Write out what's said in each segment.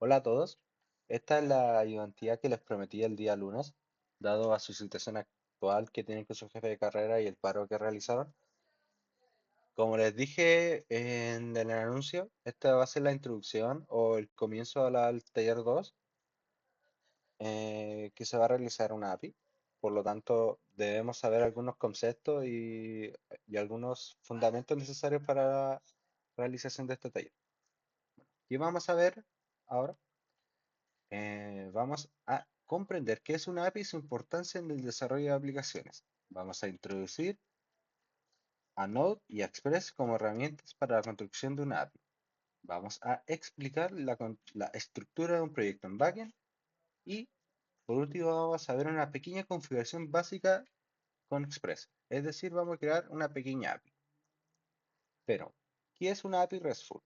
Hola a todos. Esta es la ayudantía que les prometí el día lunes, dado a su situación actual que tienen con su jefe de carrera y el paro que realizaron. Como les dije en el anuncio, esta va a ser la introducción o el comienzo al taller 2, que se va a realizar una API. Por lo tanto, debemos saber algunos conceptos y algunos fundamentos necesarios para la realización de este taller. ¿Qué vamos a ver ahora? Vamos a comprender qué es una API y su importancia en el desarrollo de aplicaciones. Vamos a introducir a Node y a Express como herramientas para la construcción de una API. Vamos a explicar la estructura de un proyecto en backend y por último vamos a ver una pequeña configuración básica con Express. Es decir, vamos a crear una pequeña API. Pero, ¿qué es una API RESTful?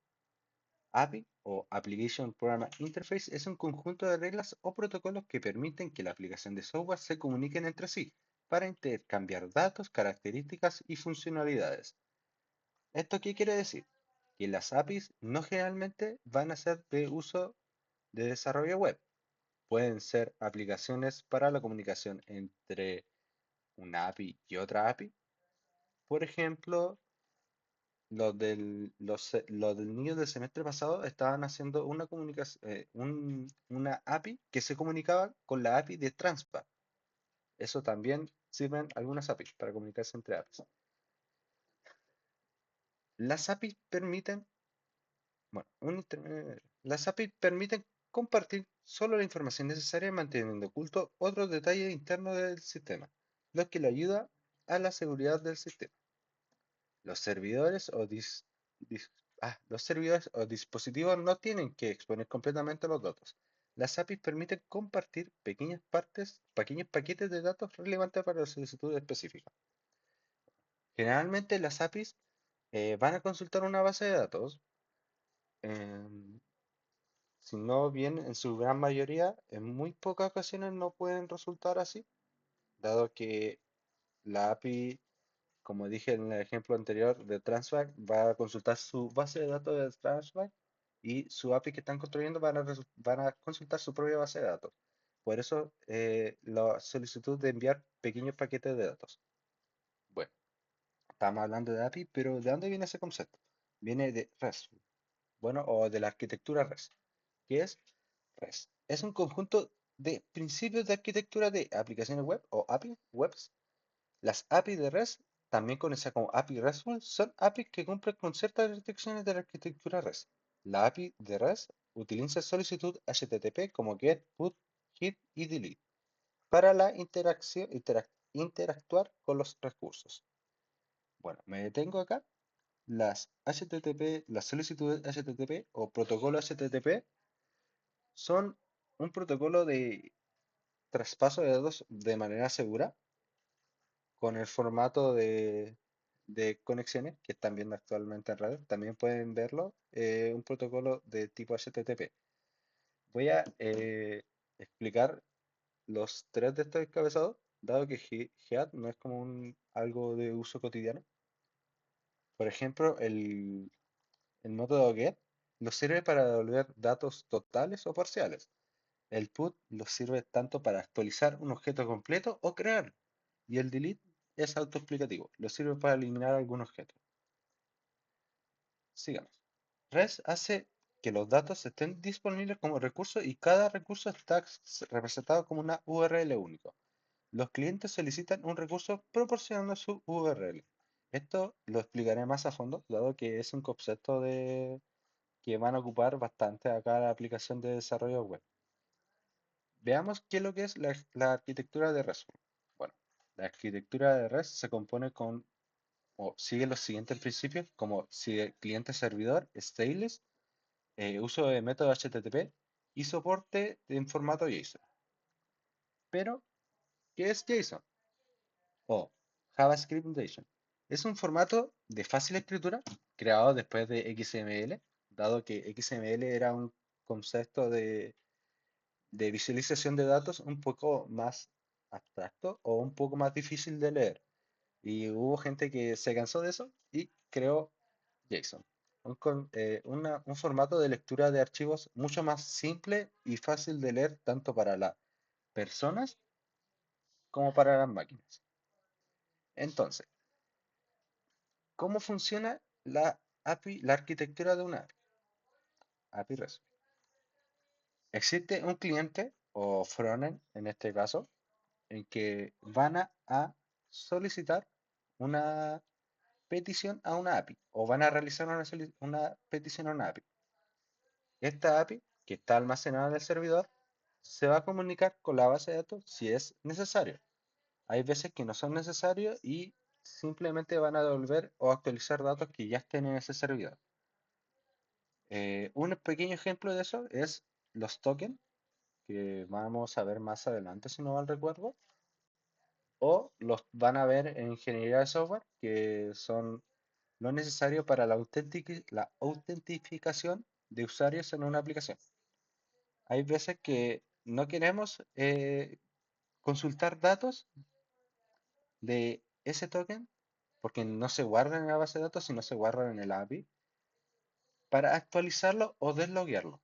API o Application Programming Interface es un conjunto de reglas o protocolos que permiten que la aplicación de software se comuniquen entre sí para intercambiar datos, características y funcionalidades. ¿Esto qué quiere decir? Que las APIs no generalmente van a ser de uso de desarrollo web. Pueden ser aplicaciones para la comunicación entre una API y otra API. Por ejemplo, los del niño del semestre pasado estaban haciendo una comunicación, una API que se comunicaba con la API de Transpad. Eso también sirven algunas APIs para comunicarse entre APIs. Las APIs permiten, bueno, las APIs permiten compartir solo la información necesaria manteniendo oculto otros detalles internos del sistema, lo que le ayuda a la seguridad del sistema. Los servidores o dis- los servidores o dispositivos no tienen que exponer completamente los datos. Las APIs permiten compartir pequeños paquetes de datos relevantes para la solicitud específica. Generalmente las APIs van a consultar una base de datos, em, si no bien en su gran mayoría, en muy pocas ocasiones no pueden resultar así, dado que la API, como dije en el ejemplo anterior de Transfact, va a consultar su base de datos de Transfact y su API que están construyendo van a consultar su propia base de datos. Por eso la solicitud de enviar pequeños paquetes de datos. Bueno, estamos hablando de API, pero ¿de dónde viene ese concepto? Viene de REST, bueno, o de la arquitectura REST. ¿Qué es REST? Es un conjunto de principios de arquitectura de aplicaciones web o API webs. Las API de REST, también conocidas como API RESTful, son APIs que cumplen con ciertas restricciones de la arquitectura REST. La API de REST utiliza solicitud HTTP como GET, PUT, HIT y DELETE para la interactuar con los recursos. Bueno, me detengo acá. Las solicitudes HTTP o protocolo HTTP son un protocolo de traspaso de datos de manera segura con el formato de conexiones que están viendo actualmente en red. También pueden verlo, un protocolo de tipo HTTP. Voy a explicar los tres de estos encabezados, dado que GEAT no es como algo de uso cotidiano. Por ejemplo, el método GET nos sirve para devolver datos totales o parciales. El put nos sirve tanto para actualizar un objeto completo o crear. Y el delete es autoexplicativo, lo sirve para eliminar algún objeto. Sigamos. REST hace que los datos estén disponibles como recursos y cada recurso está representado como una URL único. Los clientes solicitan un recurso proporcionando su URL. Esto lo explicaré más a fondo, dado que es un concepto que van a ocupar bastante acá la aplicación de desarrollo web. Veamos qué es lo que es la arquitectura de REST. Bueno, la arquitectura de REST se compone o sigue los siguientes principios, como si el cliente servidor, stateless, uso de método HTTP y soporte en formato JSON. Pero, ¿qué es JSON? O JavaScript JSON. Es un formato de fácil escritura creado después de XML, dado que XML era un concepto de visualización de datos un poco más abstracto o un poco más difícil de leer. Y hubo gente que se cansó de eso y creó JSON. un formato de lectura de archivos mucho más simple y fácil de leer tanto para las personas como para las máquinas. Entonces, ¿cómo funciona la API, la arquitectura de una API? API REST. Existe un cliente o frontend en este caso en que van a solicitar una petición a una API o van a realizar una petición a una API. Esta API, que está almacenada en el servidor, se va a comunicar con la base de datos si es necesario. Hay veces que no son necesarios y simplemente van a devolver o actualizar datos que ya estén en ese servidor. Un pequeño ejemplo de eso es los tokens, que vamos a ver más adelante si no mal recuerdo, o los van a ver en ingeniería de software, que son lo necesario para la autentificación de usuarios en una aplicación. Hay veces que no queremos consultar datos de ese token porque no se guardan en la base de datos, sino se guardan en el API para actualizarlo o desloguearlo.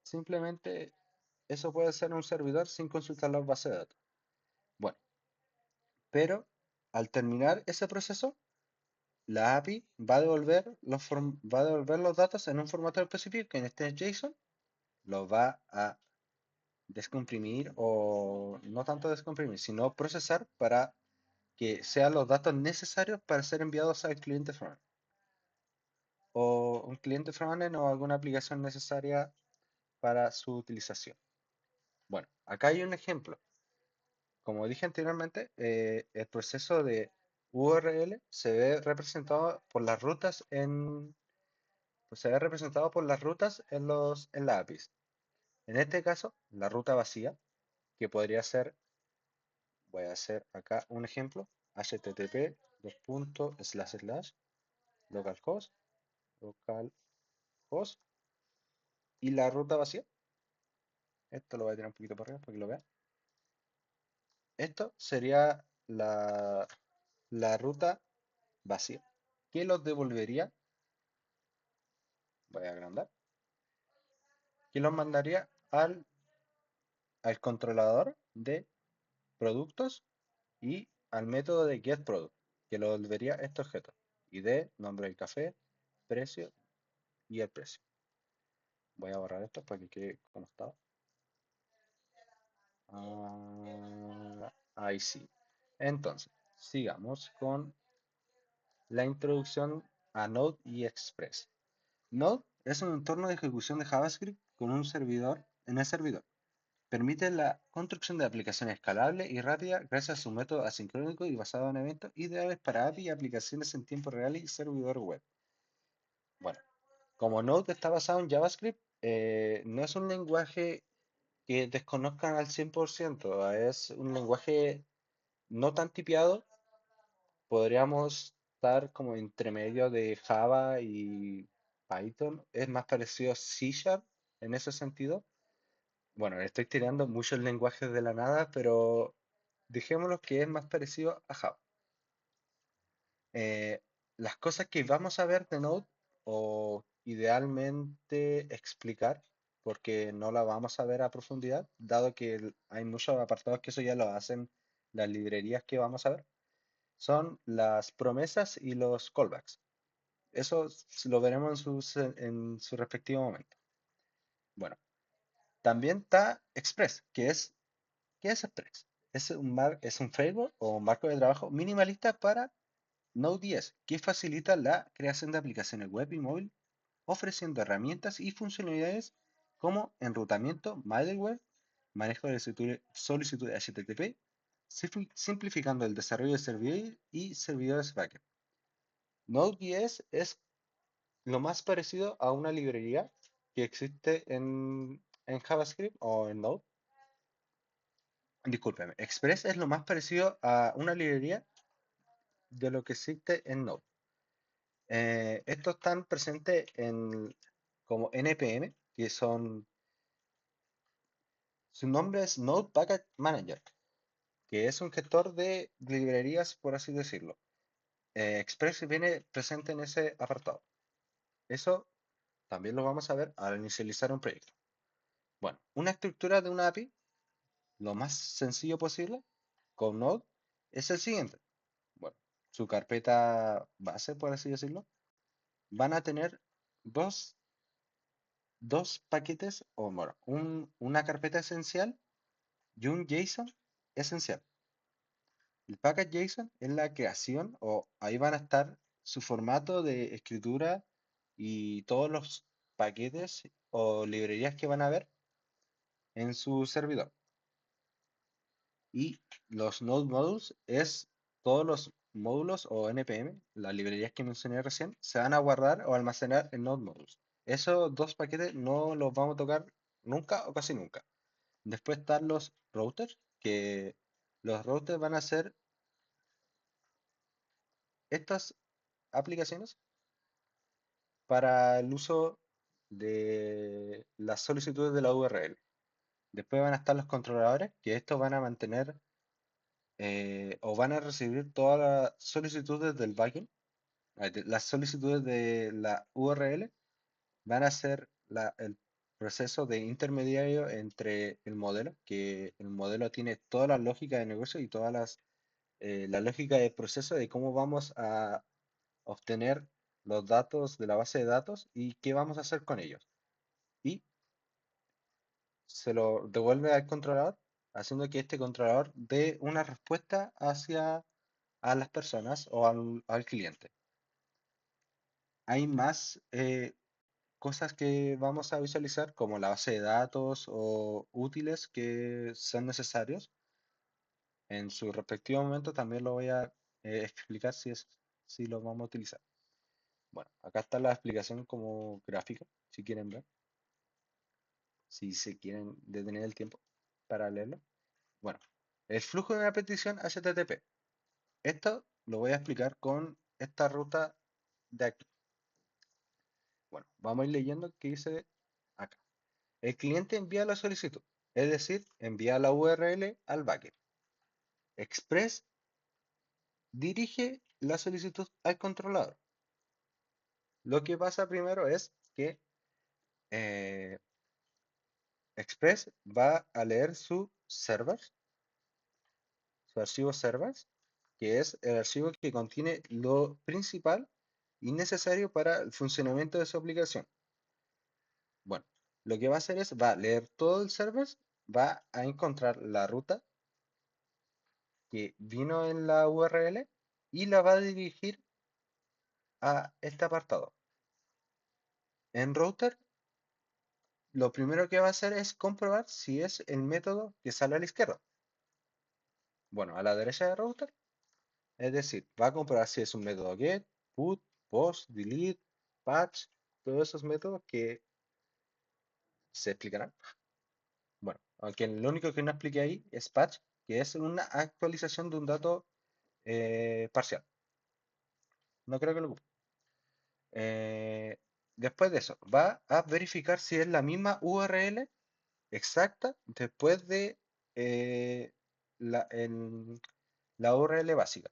Simplemente eso puede ser un servidor sin consultar la base de datos. Bueno, pero al terminar ese proceso, la API va a devolver los datos en un formato específico, que en este es JSON, lo va a descomprimir o no tanto descomprimir, sino procesar para que sean los datos necesarios para ser enviados al cliente frontend o un cliente frontend o alguna aplicación necesaria para su utilización. Bueno, acá hay un ejemplo. Como dije anteriormente, el proceso de URL se ve representado por las rutas pues se ve representado por las rutas en la APIs. En este caso, la ruta vacía, que podría ser, voy a hacer acá un ejemplo, http localhost localhost y la ruta vacía. Esto lo voy a tirar un poquito para arriba para que lo vean. Esto sería la ruta vacía, que los devolvería, voy a agrandar, que los mandaría al controlador de productos y al método de getProduct, que lo devolvería este objeto. ID, nombre del café, precio y el precio. Voy a borrar esto para que quede como estaba. Ahí sí. Entonces, sigamos con la introducción a Node y Express. Node es un entorno de ejecución de JavaScript con un servidor en el servidor. Permite la construcción de aplicaciones escalables y rápidas gracias a su método asincrónico y basado en eventos ideales para API y aplicaciones en tiempo real y servidor web. Bueno, como Node está basado en JavaScript, no es un lenguaje que desconozcan al 100%, es un lenguaje no tan tipiado, podríamos estar como entre medio de Java y Python, es más parecido a C Sharp en ese sentido. Bueno, estoy tirando muchos lenguajes de la nada, pero dejémoslo que es más parecido a Java. Eh, las cosas que vamos a ver de Node, o idealmente explicar, porque no la vamos a ver a profundidad, dado que hay muchos apartados que eso ya lo hacen las librerías que vamos a ver, son las promesas y los callbacks. Eso lo veremos en su respectivo momento. Bueno, también está Express, ¿qué es Express? Es un framework o un marco de trabajo minimalista para Node.js, que facilita la creación de aplicaciones web y móvil, ofreciendo herramientas y funcionalidades como enrutamiento, middleware, manejo de solicitudes HTTP, simplificando el desarrollo de servidores y servidores backend. Node.js es lo más parecido a una librería que existe en JavaScript o en Node. Discúlpeme, Express es lo más parecido a una librería de lo que existe en Node. Estos están presentes como NPM, que su nombre es Node Package Manager, que es un gestor de librerías, por así decirlo. Express viene presente en ese apartado. Eso también lo vamos a ver al inicializar un proyecto. Bueno, una estructura de una API, lo más sencillo posible, con Node, es el siguiente. Bueno, su carpeta base, por así decirlo, van a tener dos, dos paquetes, o bueno, una carpeta esencial y un JSON esencial. El package JSON es la creación, o ahí van a estar su formato de escritura y todos los paquetes o librerías que van a ver en su servidor. Y los Node Modules es todos los módulos o NPM, las librerías que mencioné recién, se van a guardar o almacenar en Node Modules. Esos dos paquetes no los vamos a tocar nunca o casi nunca. Después están los routers, que los routers van a ser estas aplicaciones para el uso de las solicitudes de la URL. Después van a estar los controladores, que estos van a mantener o van a recibir todas las solicitudes del backend. Las solicitudes de la URL van a ser el proceso de intermediario entre el modelo, que el modelo tiene toda la lógica de negocio y todas la lógica de proceso de cómo vamos a obtener los datos de la base de datos y qué vamos a hacer con ellos. Y se lo devuelve al controlador, haciendo que este controlador dé una respuesta hacia a las personas o al cliente. Hay más cosas que vamos a visualizar, como la base de datos o útiles que sean necesarios. En su respectivo momento también lo voy a explicar si lo vamos a utilizar. Bueno, acá está la explicación como gráfica, si quieren ver, si se quieren detener el tiempo para leerlo. Bueno, el flujo de una petición HTTP. Esto lo voy a explicar con esta ruta de aquí. Bueno, vamos a ir leyendo qué dice acá. El cliente envía la solicitud, es decir, envía la URL al backend. Express dirige la solicitud al controlador. Lo que pasa primero es que eh, Express va a leer su servers, su archivo servers, que es el archivo que contiene lo principal y necesario para el funcionamiento de su aplicación. Bueno, lo que va a hacer es, va a leer todo el server, va a encontrar la ruta que vino en la URL y la va a dirigir a este apartado. En router, lo primero que va a hacer es comprobar si es el método que sale a la izquierda. Bueno, a la derecha de router, es decir, va a comprobar si es un método get, put, post, delete, patch, todos esos métodos que se explicarán. Bueno, aunque lo único que no expliqué ahí es patch, que es una actualización de un dato parcial. No creo que lo ocupe. Eh, Después de eso, va a verificar si es la misma URL exacta después de eh, la URL básica.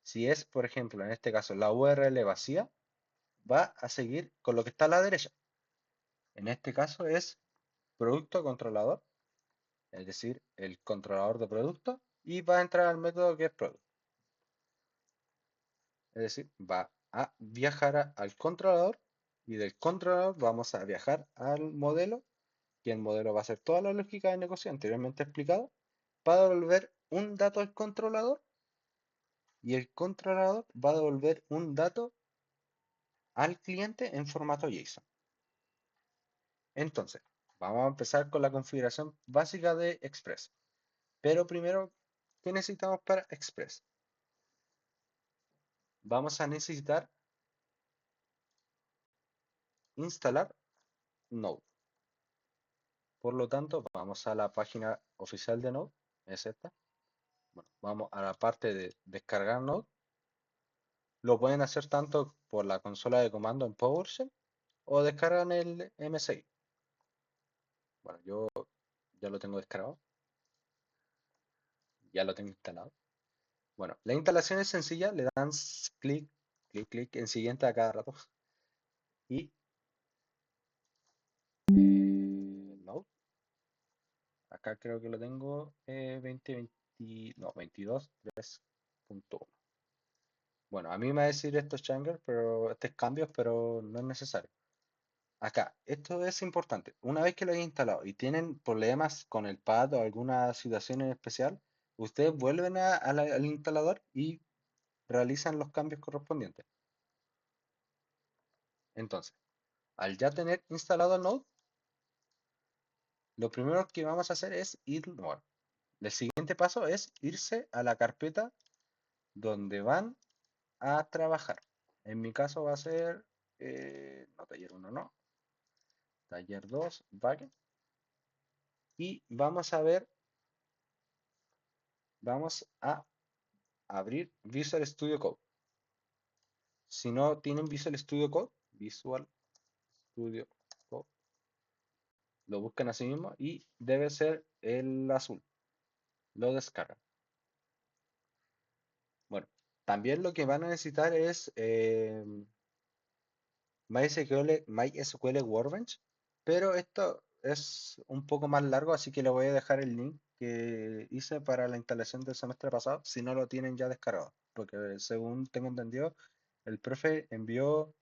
Si es, por ejemplo, en este caso, la URL vacía, va a seguir con lo que está a la derecha. En este caso es producto controlador, es decir, el controlador de producto, y va a entrar al método que es product. Es decir, va a viajar al controlador y del controlador vamos a viajar al modelo, que el modelo va a ser toda la lógica de negocio anteriormente explicada, para devolver un dato al controlador y el controlador va a devolver un dato al cliente en formato JSON. Entonces, vamos a empezar con la configuración básica de Express. Pero primero, ¿qué necesitamos para Express? Vamos a necesitar instalar Node. Por lo tanto, vamos a la página oficial de Node, es esta. Bueno, vamos a la parte de descargar Node. Lo pueden hacer tanto por la consola de comando en PowerShell o descargan el M6. Bueno, yo ya lo tengo descargado, ya lo tengo instalado. Bueno, la instalación es sencilla, le dan clic, clic, clic en siguiente a cada rato. y Node, acá creo que lo tengo 2020, no, 22.3.1. Bueno, a mí me va a decir estos changers, pero estos cambios, pero no es necesario. Acá, esto es importante. Una vez que lo hayan instalado y tienen problemas con el pad o alguna situación en especial, ustedes vuelven al instalador y realizan los cambios correspondientes. Entonces, al ya tener instalado Node, lo primero que vamos a hacer es ir, bueno, el siguiente paso es irse a la carpeta donde van a trabajar. En mi caso va a ser, no, taller uno no, taller 2 backend. Y vamos a abrir Visual Studio Code. Si no tienen Visual Studio Code, lo buscan así mismo y debe ser el azul. Lo descargan. Bueno, también lo que van a necesitar es MySQL Workbench, pero esto es un poco más largo, así que le voy a dejar el link que hice para la instalación del semestre pasado, si no lo tienen ya descargado, porque según tengo entendido, el profe envió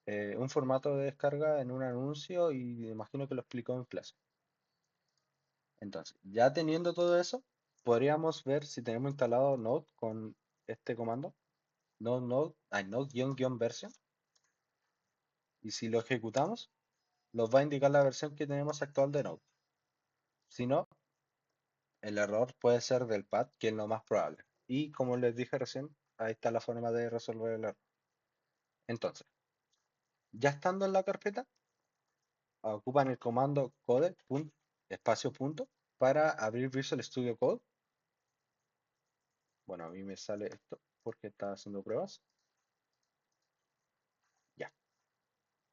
un formato de descarga en un anuncio y me imagino que lo explicó en clase. Entonces, ya teniendo todo eso, podríamos ver si tenemos instalado Node con este comando, Node-version, y si lo ejecutamos, nos va a indicar la versión que tenemos actual de Node. Si no, el error puede ser del pad, que es lo más probable. Y como les dije recién, ahí está la forma de resolver el error. Entonces, ya estando en la carpeta, ocupan el comando code espacio punto para abrir Visual Studio Code. Bueno, a mí me sale esto porque está haciendo pruebas. Ya.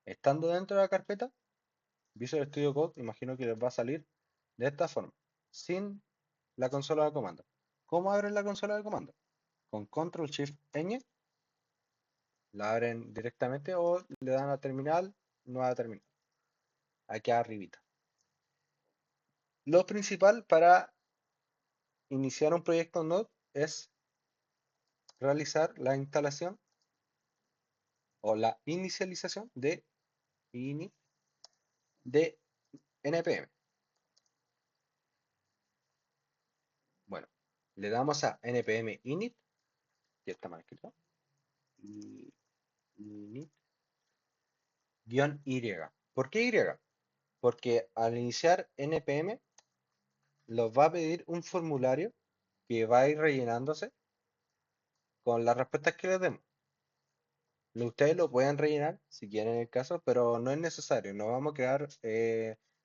Estando dentro de la carpeta, Visual Studio Code, imagino que les va a salir de esta forma, sin la consola de comando. ¿Cómo abren la consola de comando? Con Control Shift ñ, la abren directamente o le dan a terminal, nueva terminal, aquí arribita. Lo principal para iniciar un proyecto Node es realizar la instalación o la inicialización de npm. Bueno, le damos a npm init, que está mal escrito, init -y. ¿Por qué y? Porque al iniciar npm los va a pedir un formulario que va a ir rellenándose con las respuestas que les demos. Ustedes lo pueden rellenar si quieren el caso, pero no es necesario. No vamos a crear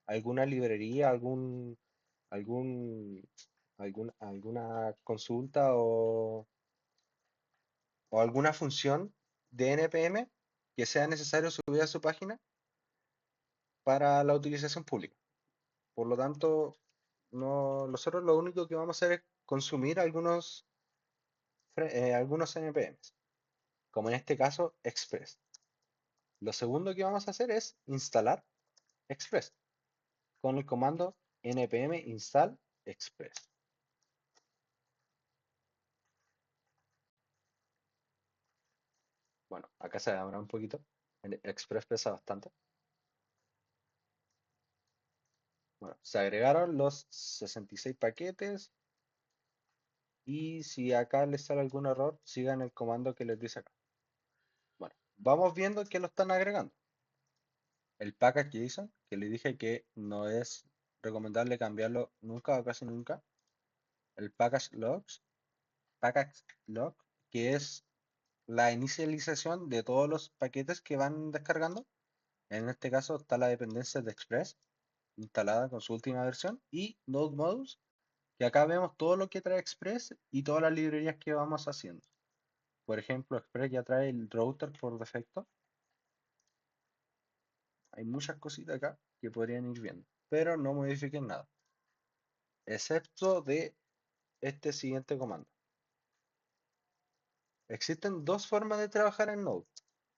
alguna librería, algún, alguna consulta o alguna función de npm que sea necesario subir a su página para la utilización pública. Por lo tanto, no, nosotros lo único que vamos a hacer es consumir algunos npms, como en este caso Express. Lo segundo que vamos a hacer es instalar Express con el comando npm install express. Bueno, acá se demora un poquito. El Express pesa bastante. Bueno, se agregaron los 66 paquetes y si acá les sale algún error, sigan el comando que les dice acá. Bueno, vamos viendo que lo están agregando. El package JSON, que le dije que no es recomendable cambiarlo nunca o casi nunca. El package log, que es la inicialización de todos los paquetes que van descargando. En este caso está la dependencia de Express instalada con su última versión y Node Modules, que acá vemos todo lo que trae Express y todas las librerías que vamos haciendo. Por ejemplo, Express ya trae el router por defecto. Hay muchas cositas acá que podrían ir viendo, pero no modifiquen nada, excepto de este siguiente comando. Existen dos formas de trabajar en Node,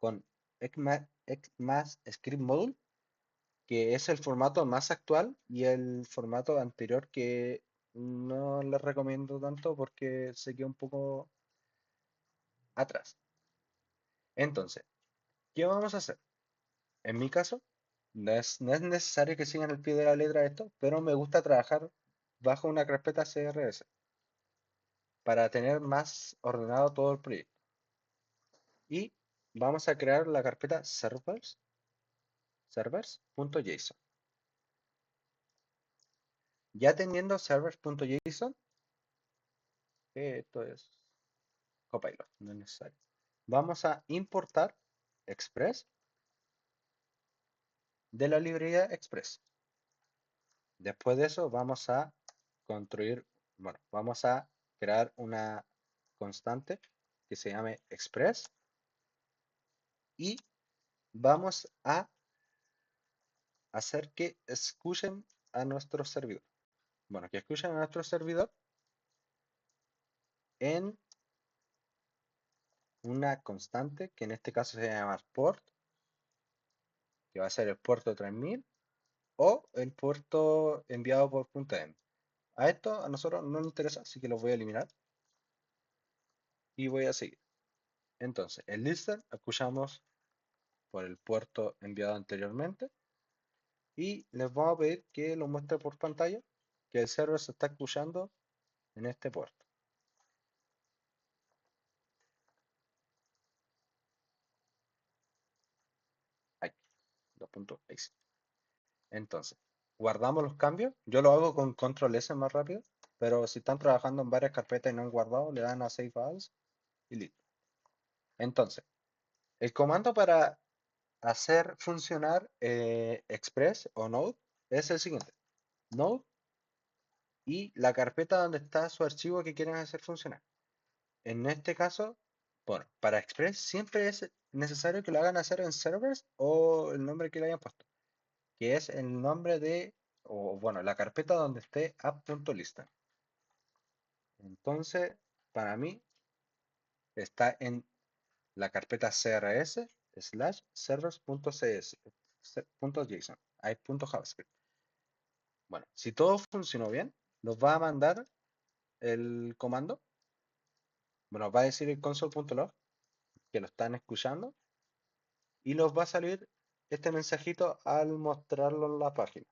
con ECMAScript Module, que es el formato más actual y el formato anterior que no les recomiendo tanto porque se queda un poco atrás. Entonces, ¿qué vamos a hacer? En mi caso, no es necesario que sigan el pie de la letra esto, pero me gusta trabajar bajo una carpeta CRS para tener más ordenado todo el proyecto. Y vamos a crear la carpeta servers.json. Ya teniendo servers.json, esto es Copilot, no es necesario. Vamos a importar Express de la librería Express. Después de eso vamos a construir, bueno, vamos a crear una constante que se llame Express y vamos a hacer que escuchen a nuestro servidor. Bueno, que escuchen a nuestro servidor en una constante que en este caso se llama port, que va a ser el puerto 3000 o el puerto enviado por .m. A esto a nosotros no nos interesa, así que lo voy a eliminar y voy a seguir. Entonces, el listener escuchamos por el puerto enviado anteriormente y les vamos a pedir que lo muestre por pantalla que el server se está escuchando en este puerto. Aquí, 2.exe. Entonces, guardamos los cambios. Yo lo hago con control S más rápido, pero si están trabajando en varias carpetas y no han guardado, le dan a Save As y listo. Entonces, el comando para hacer funcionar Express o Node es el siguiente. Node y la carpeta donde está su archivo que quieren hacer funcionar. En este caso, bueno, para Express siempre es necesario que lo hagan hacer en servers o el nombre que le hayan puesto, que es el nombre de, o bueno, la carpeta donde esté app.lista. Entonces, para mí, está en la carpeta crs slash servers.cs.json. Hay punto .javascript. Bueno, si todo funcionó bien, nos va a mandar el comando. Bueno, va a decir el console.log que lo están escuchando y nos va a salir este mensajito al mostrarlo en la página.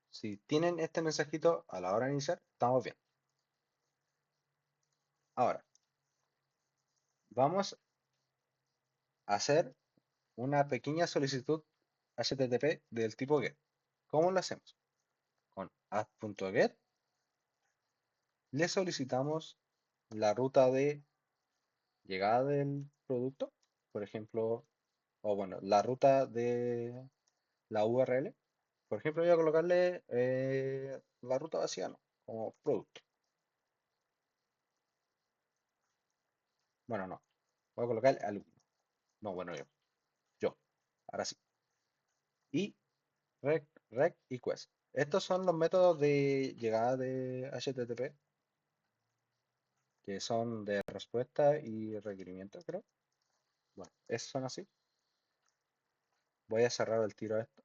Si tienen este mensajito a la hora de iniciar, estamos bien. Ahora, vamos a hacer una pequeña solicitud HTTP del tipo GET. ¿Cómo lo hacemos? Con add.get le solicitamos la ruta de llegada del producto, por ejemplo, o bueno, la ruta de la URL. Por ejemplo, voy a colocarle la ruta vacía, ¿no? Como producto. Bueno, no. Voy a colocar alumno. No, bueno, yo. Yo. Ahora sí. Y rec y quest. Estos son los métodos de llegada de HTTP, que son de respuesta y requerimiento, creo. Bueno, esos son así. Voy a cerrar el tiro a esto.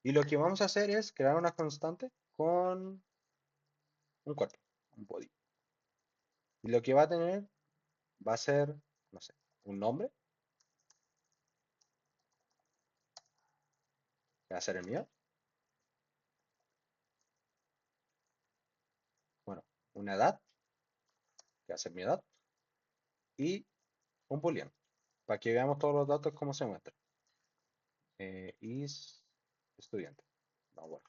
Y lo que vamos a hacer es crear una constante con un cuerpo, un body. Y lo que va a tener va a ser, no sé, un nombre, que va a ser el mío. Bueno, una edad, que va a ser mi edad. Y un booleano, para que veamos todos los datos cómo se muestran. Is estudiante. No, bueno.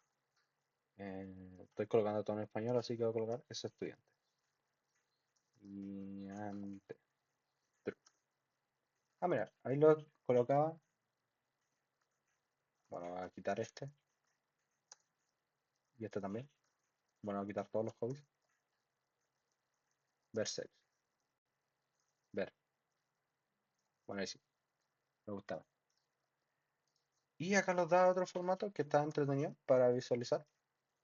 Estoy colocando todo en español, así que voy a colocar es estudiante. Y ante. Ah, mira, ahí lo colocaba. Bueno, voy a quitar este. Y este también. Bueno, voy a quitar todos los hobbies. Ver sex. Ver. Bueno, ahí sí. Me gustaba. Y acá nos da otro formato que está entretenido para visualizar.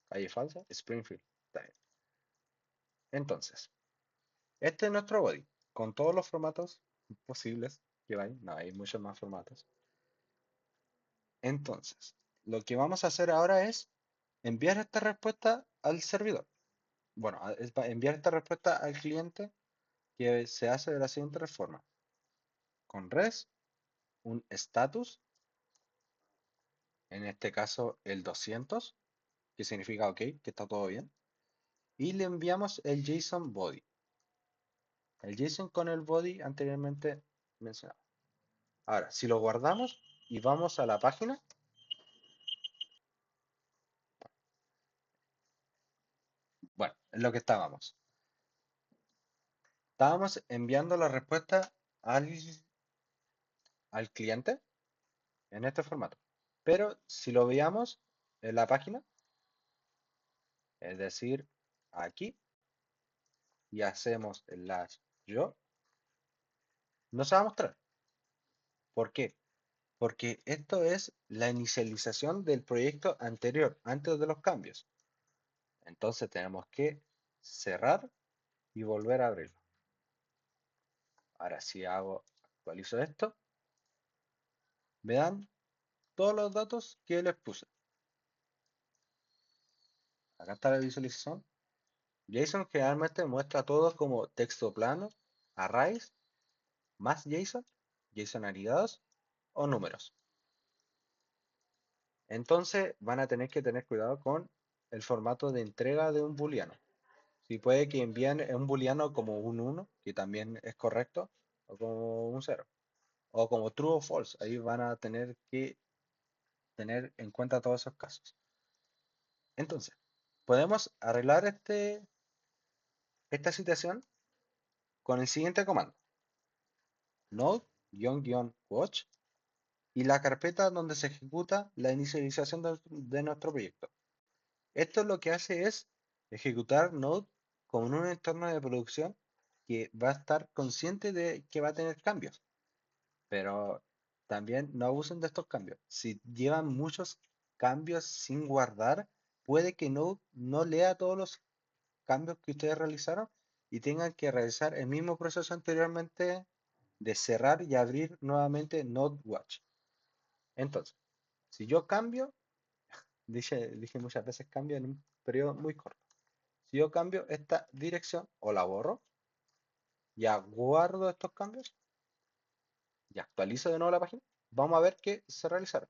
Calle falsa, Springfield. Está bien. Entonces, este es nuestro body, con todos los formatos. posibles que hay. No, hay muchos más formatos. Entonces, lo que vamos a hacer ahora es enviar esta respuesta al servidor. Bueno, enviar esta respuesta al cliente que se hace de la siguiente forma. Con res, un status, en este caso el 200, que significa OK, que está todo bien. Y le enviamos el JSON body. El JSON con el body anteriormente mencionado. Ahora, si lo guardamos y vamos a la página, bueno, es lo que estábamos. Estábamos enviando la respuesta al cliente en este formato. Pero si lo veamos en la página, es decir, aquí, y hacemos slash yo, no se va a mostrar. ¿Por qué? Porque esto es la inicialización del proyecto anterior, antes de los cambios. Entonces tenemos que cerrar y volver a abrirlo. Ahora si actualizo esto, me dan todos los datos que les puse. Acá está la visualización. JSON generalmente muestra todo como texto plano, arrays, más JSON, JSON anidados o números. Entonces van a tener que tener cuidado con el formato de entrega de un booleano. Si puede que envíen un booleano como un 1, que también es correcto, o como un 0, o como true o false. Ahí van a tener que tener en cuenta todos esos casos. Entonces, podemos arreglar esta situación con el siguiente comando. Node-watch y la carpeta donde se ejecuta la inicialización de nuestro proyecto. Esto lo que hace es ejecutar Node como en un entorno de producción que va a estar consciente de que va a tener cambios, pero también no abusen de estos cambios. Si llevan muchos cambios sin guardar, puede que Node no lea todos los cambios que ustedes realizaron y tengan que realizar el mismo proceso anteriormente de cerrar y abrir nuevamente NodeWatch. Entonces, si yo cambio, dije muchas veces cambio en un periodo muy corto. Si yo cambio esta dirección o la borro, ya guardo estos cambios y actualizo de nuevo la página, vamos a ver que se realizaron.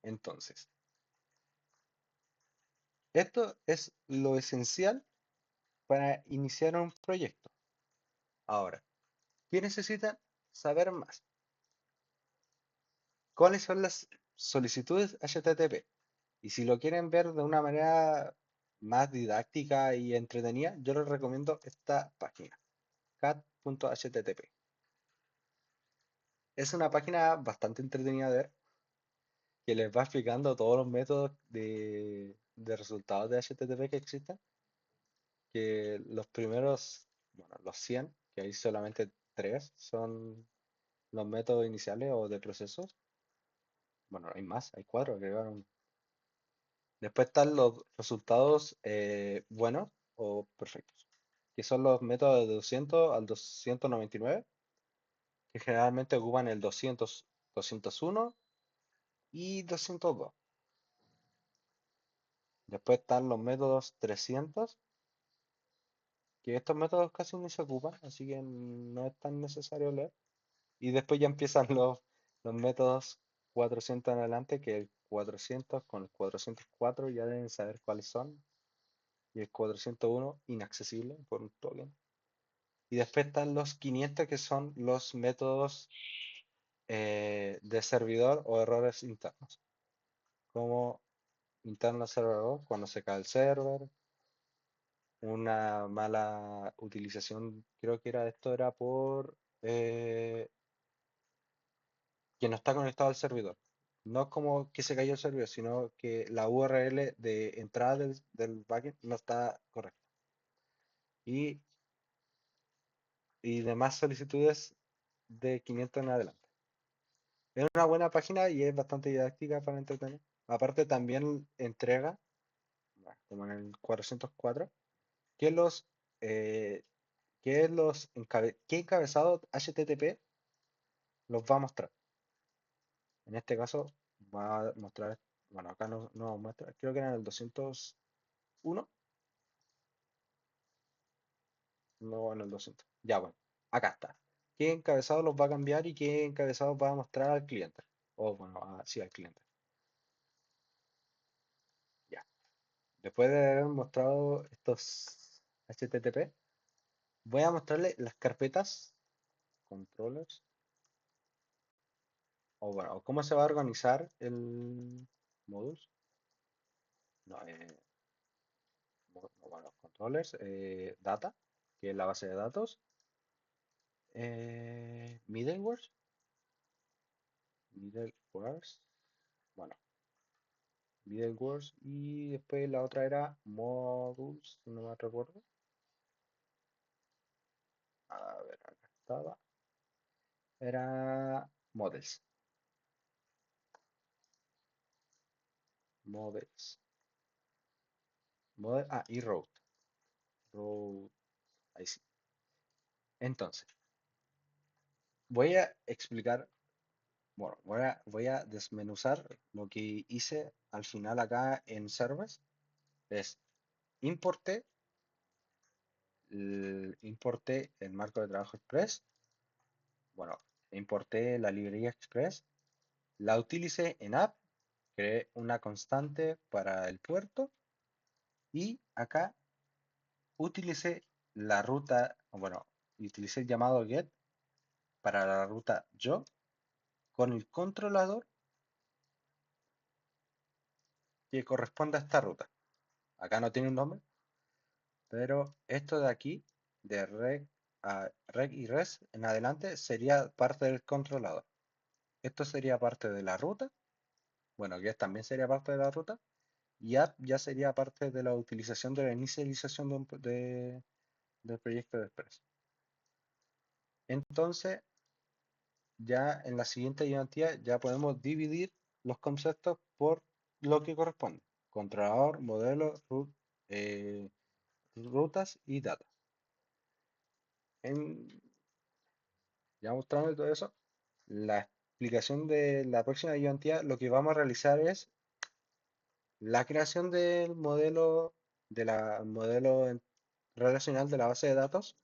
Entonces, esto es lo esencial para iniciar un proyecto. Ahora, ¿qué necesitan saber más? ¿Cuáles son las solicitudes HTTP? Y si lo quieren ver de una manera más didáctica y entretenida, yo les recomiendo esta página, cat.http. Es una página bastante entretenida de ver, que les va explicando todos los métodos de resultados de HTTP que existen, que los primeros, bueno, los 100, que hay solamente 3, son los métodos iniciales o de procesos. Bueno, hay más, hay 4, agregaron. Después están los resultados buenos o perfectos, que son los métodos de 200 al 299, que generalmente ocupan el 200, 201 y 202. Después están los métodos 300, que estos métodos casi no se ocupan, así que no es tan necesario leer. Y después ya empiezan los métodos 400 en adelante, que el 400 con el 404 ya deben saber cuáles son, y el 401 inaccesible por un token. Y después están los 500 que son los métodos de servidor o errores internos, como interno server cuando se cae el server, una mala utilización, creo que era esto, era por que no está conectado al servidor. No como que se cayó el servidor, sino que la URL de entrada del backend no está correcta. Y, y demás solicitudes de 500 en adelante. Es una buena página y es bastante didáctica para entretener. Aparte también entrega, como en el 404, que los qué encabezado HTTP los va a mostrar. En este caso va a mostrar, bueno, acá no muestra, creo que era en el 201, no en el 200. Ya, bueno, acá está. ¿Qué encabezado los va a cambiar y qué encabezado va a mostrar al cliente? O bueno, sí, al cliente. Ya. Después de haber mostrado estos HTTP, voy a mostrarle las carpetas, controllers, o bueno, o cómo se va a organizar el modules. No, no, bueno, controllers, data, que es la base de datos, middlewares, middlewares, bueno, middlewares, y después la otra era modules, si no me recuerdo. A ver, acá estaba. Era models, models, y route, ahí sí. Entonces, voy a explicar, bueno, voy a desmenuzar lo que hice al final acá en Servers. Es importé importé el marco de trabajo Express, bueno, importé la librería Express, la utilicé en app, creé una constante para el puerto y acá utilicé la ruta, bueno, utilicé el llamado get para la ruta yo con el controlador que corresponde a esta ruta. Acá no tiene un nombre, pero esto de aquí, de reg y res en adelante, sería parte del controlador. Esto sería parte de la ruta. Bueno, get también sería parte de la ruta. Y app ya sería parte de la utilización de la inicialización del proyecto de Express. Entonces, ya en la siguiente ayudantía ya podemos dividir los conceptos por lo que corresponde. Controlador, modelo, eh, rutas y data. Ya mostrando todo eso, la explicación de la próxima ayudantía, lo que vamos a realizar es la creación del modelo, relacional de la base de datos.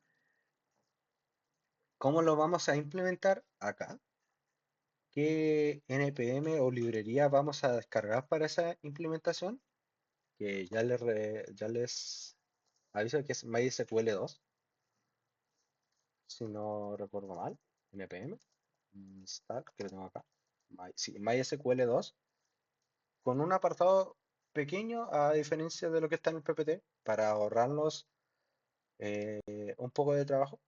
¿Cómo lo vamos a implementar acá? ¿Qué NPM o librería vamos a descargar para esa implementación? Que ya les aviso que es MySQL 2, si no recuerdo mal. NPM, install, que lo tengo acá. Sí, MySQL 2, con un apartado pequeño a diferencia de lo que está en el PPT, para ahorrarnos un poco de trabajo.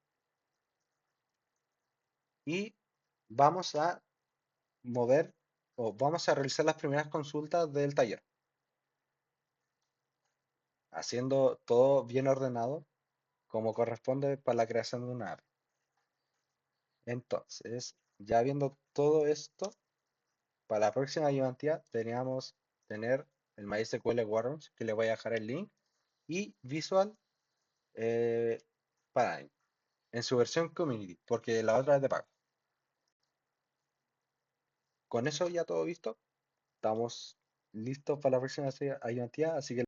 Y vamos a mover o vamos a realizar las primeras consultas del taller, haciendo todo bien ordenado como corresponde para la creación de una app. Entonces, ya viendo todo esto, para la próxima ayudantía teníamos tener el MySQL Worms, que le voy a dejar el link, y Visual eh, para en su versión Community, porque la otra es de pago. Con eso ya todo visto, estamos listos para la próxima ayudantía, así que